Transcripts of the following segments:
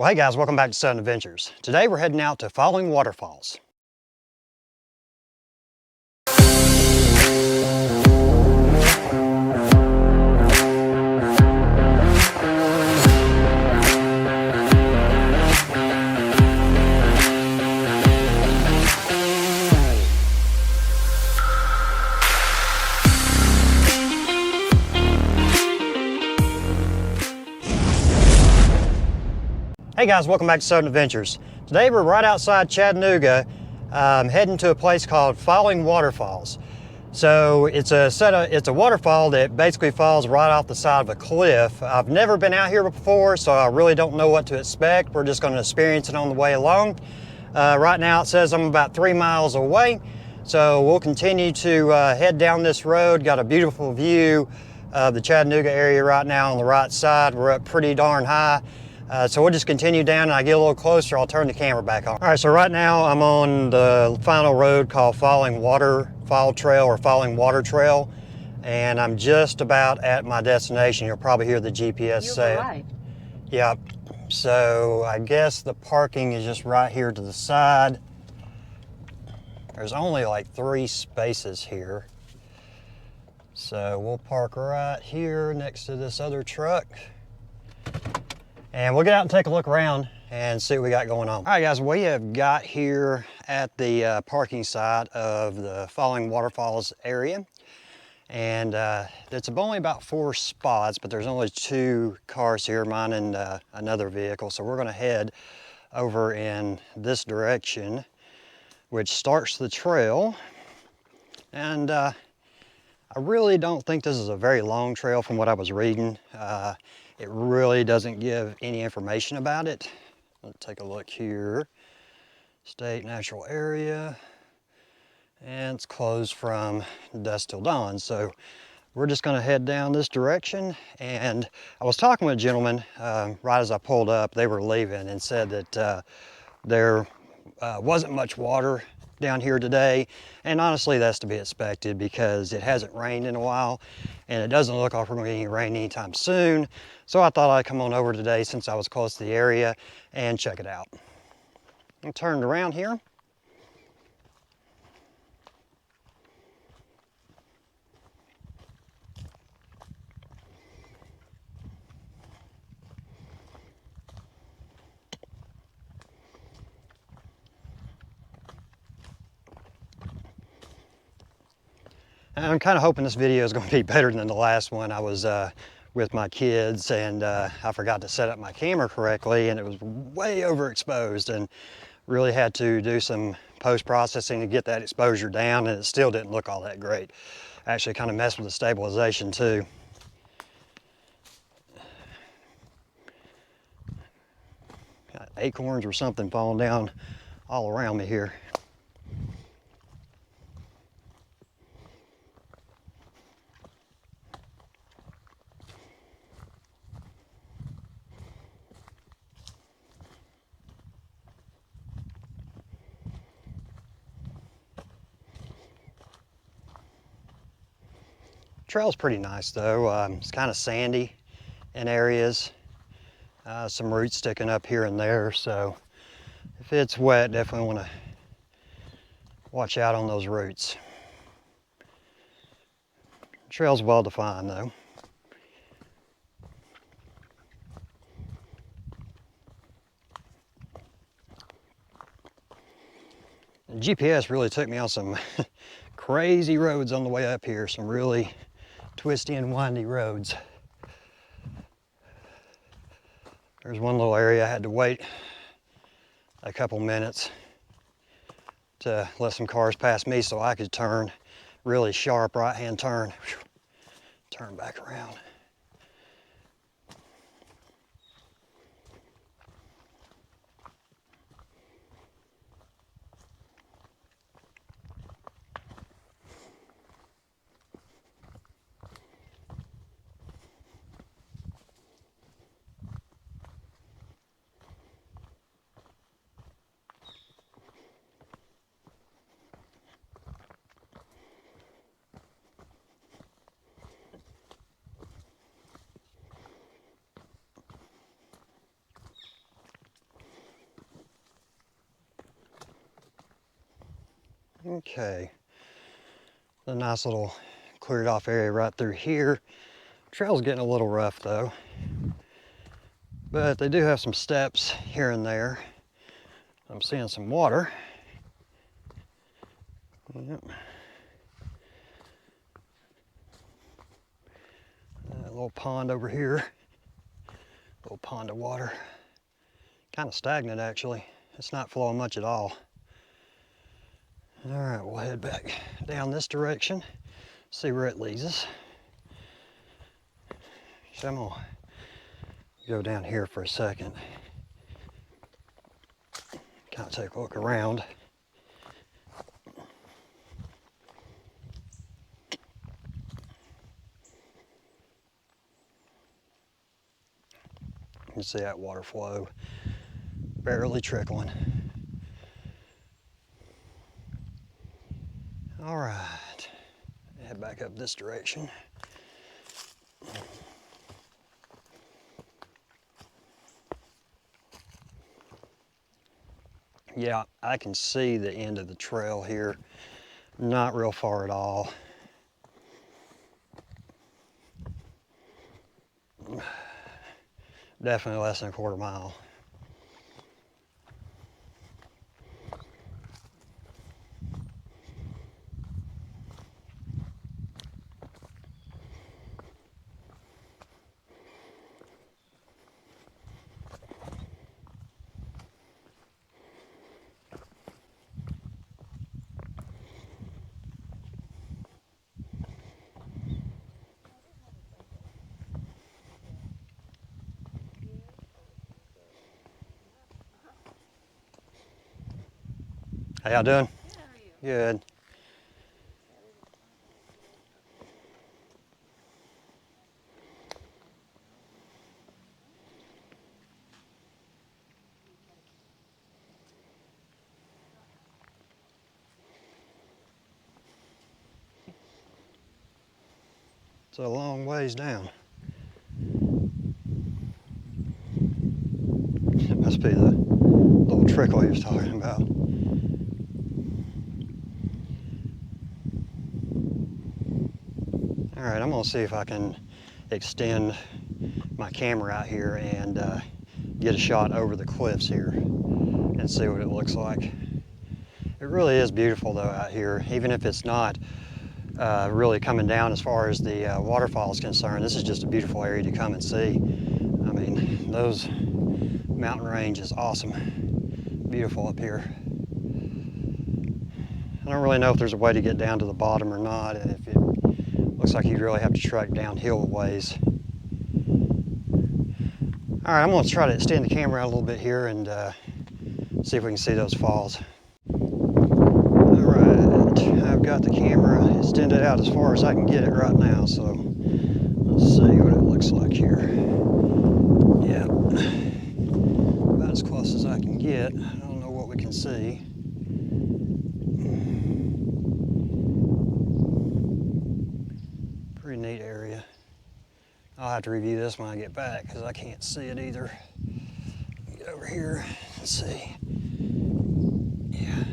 Well, hey guys, welcome back to Southern Adventures. Today we're heading out to Falling Waterfalls. Hey guys, welcome back to Southern Adventures. Today we're right outside Chattanooga, heading to a place called Falling Waterfalls. So it's a waterfall that basically falls right off the side of a cliff. I've never been out here before, so I really don't know what to expect. We're just going to experience it on the way along. Right now it says I'm about 3 miles away, so we'll continue to head down this road. Got a beautiful view of the Chattanooga area right now on the right side. We're up pretty darn high. So we'll just continue down, and I get a little closer, I'll turn the camera back on. All right, so right now I'm on the final road called Falling Waterfall Trail or Falling Water Trail, and I'm just about at my destination. You'll probably hear the GPS say it. Yep. So I guess the parking is just right here to the side. There's only like 3 spaces here. So we'll park right here next to this other truck. And we'll get out and take a look around and see what we got going on. All right guys, we have got here at the parking side of the Falling Waterfalls area. And it's only about 4 spots, but there's only 2 cars here, mine and another vehicle. So we're gonna head over in this direction, which starts the trail. And I really don't think this is a very long trail from what I was reading. It really doesn't give any information about it. Let's take a look here. State natural area. And it's closed from dusk till dawn. So we're just gonna head down this direction. And I was talking with a gentleman right as I pulled up. They were leaving and said that there wasn't much water down here today, and honestly that's to be expected because it hasn't rained in a while, and it doesn't look like we're going to get any rain anytime soon. So I thought I'd come on over today since I was close to the area and check it out. I'm turned around here. I'm kind of hoping this video is going to be better than the last one. I was with my kids, and I forgot to set up my camera correctly, and it was way overexposed, and really had to do some post-processing to get that exposure down, and it still didn't look all that great. Actually kind of messed with the stabilization too. Got acorns or something falling down all around me here. Trail's pretty nice though. It's kind of sandy in areas. Some roots sticking up here and there, so if it's wet, definitely want to watch out on those roots. Trail's well defined though. The GPS really took me on some crazy roads on the way up here, some really twisty and windy roads. There's one little area I had to wait a couple minutes to let some cars pass me so I could turn. Really sharp right-hand turn. Turn back around. Okay, a nice little cleared off area right through here. Trail's getting a little rough though, but they do have some steps here and there. I'm seeing some water. Yep. A little pond over here. Little pond of water. Kind of stagnant actually. It's not flowing much at all. All right, we'll head back down this direction, see where it leads us. So I'm gonna go down here for a second. Kind of take a look around. You can see that water flow, barely trickling. All right, head back up this direction. Yeah, I can see the end of the trail here. Not real far at all. Definitely less than a quarter mile. How y'all doing? Good, how are you? Good. It's a long ways down. It must be the little trickle he was talking about. All right, I'm gonna see if I can extend my camera out here and get a shot over the cliffs here and see what it looks like. It really is beautiful though out here, even if it's not really coming down as far as the waterfall is concerned. This is just a beautiful area to come and see. I mean, those mountain range is awesome. Beautiful up here. I don't really know if there's a way to get down to the bottom or not, and if it looks like you'd really have to trek downhill a ways. All right, I'm gonna try to extend the camera out a little bit here and see if we can see those falls. All right, I've got the camera extended out as far as I can get it right now, so let's see what it looks like here. Yeah, about as close as I can get. I don't know what we can see. Pretty neat area. I'll have to review this when I get back because I can't see it either. Get over here and see. Yeah.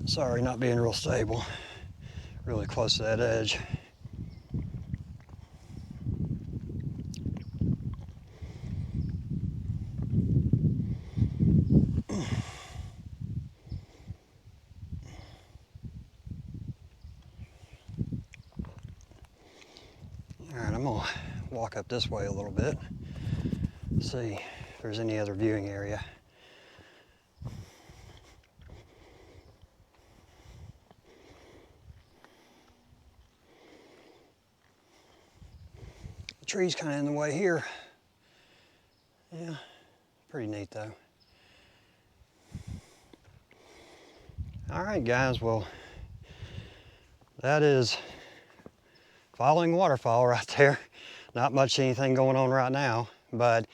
Sorry, not being real stable. Really close to that edge. All right, I'm gonna walk up this way a little bit, see if there's any other viewing area. The tree's kind of in the way here. Yeah, pretty neat though. All right, guys, well, that is Following Waterfall right there. Not much anything going on right now, but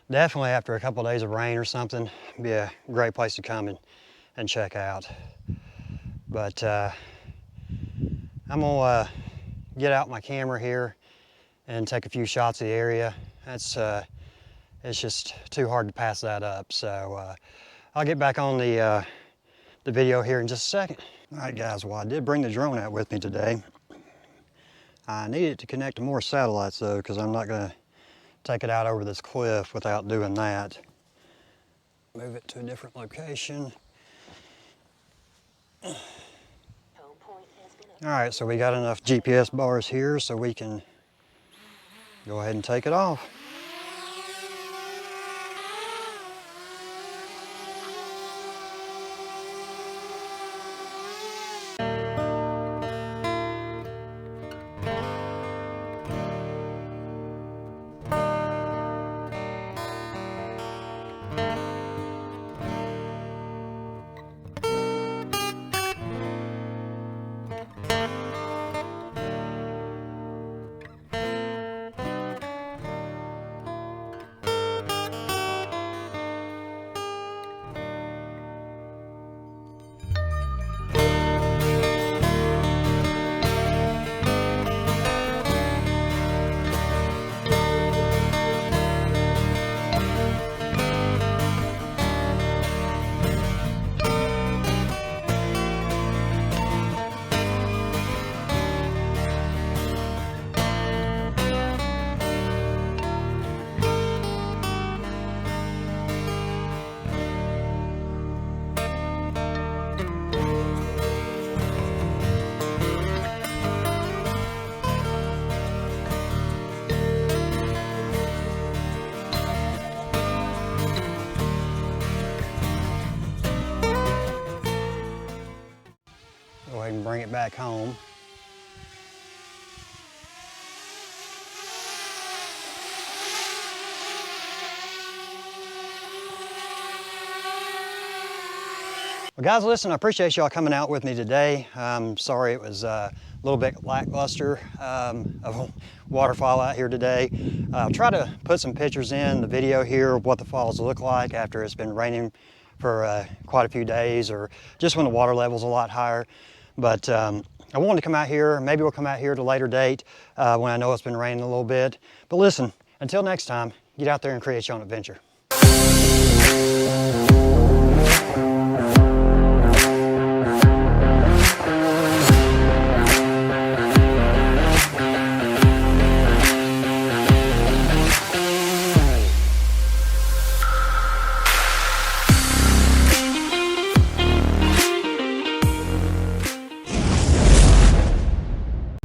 definitely after a couple of days of rain or something, be a great place to come and check out. But I'm gonna get out my camera here and take a few shots of the area. That's it's just too hard to pass that up. So I'll get back on the video here in just a second. All right guys, well I did bring the drone out with me today. I needed to connect to more satellites though, because I'm not going to take it out over this cliff without doing that. Move it to a different location. All right, so we got enough GPS bars here so we can go ahead and take it off. Go ahead and bring it back home. Well guys, listen, I appreciate y'all coming out with me today. I'm sorry it was a little bit lackluster of a waterfall out here today. I'll try to put some pictures in the video here of what the falls look like after it's been raining for quite a few days, or just when the water level's a lot higher. But I wanted to come out here. Maybe we'll come out here at a later date when I know it's been raining a little bit. But listen, until next time, get out there and create your own adventure.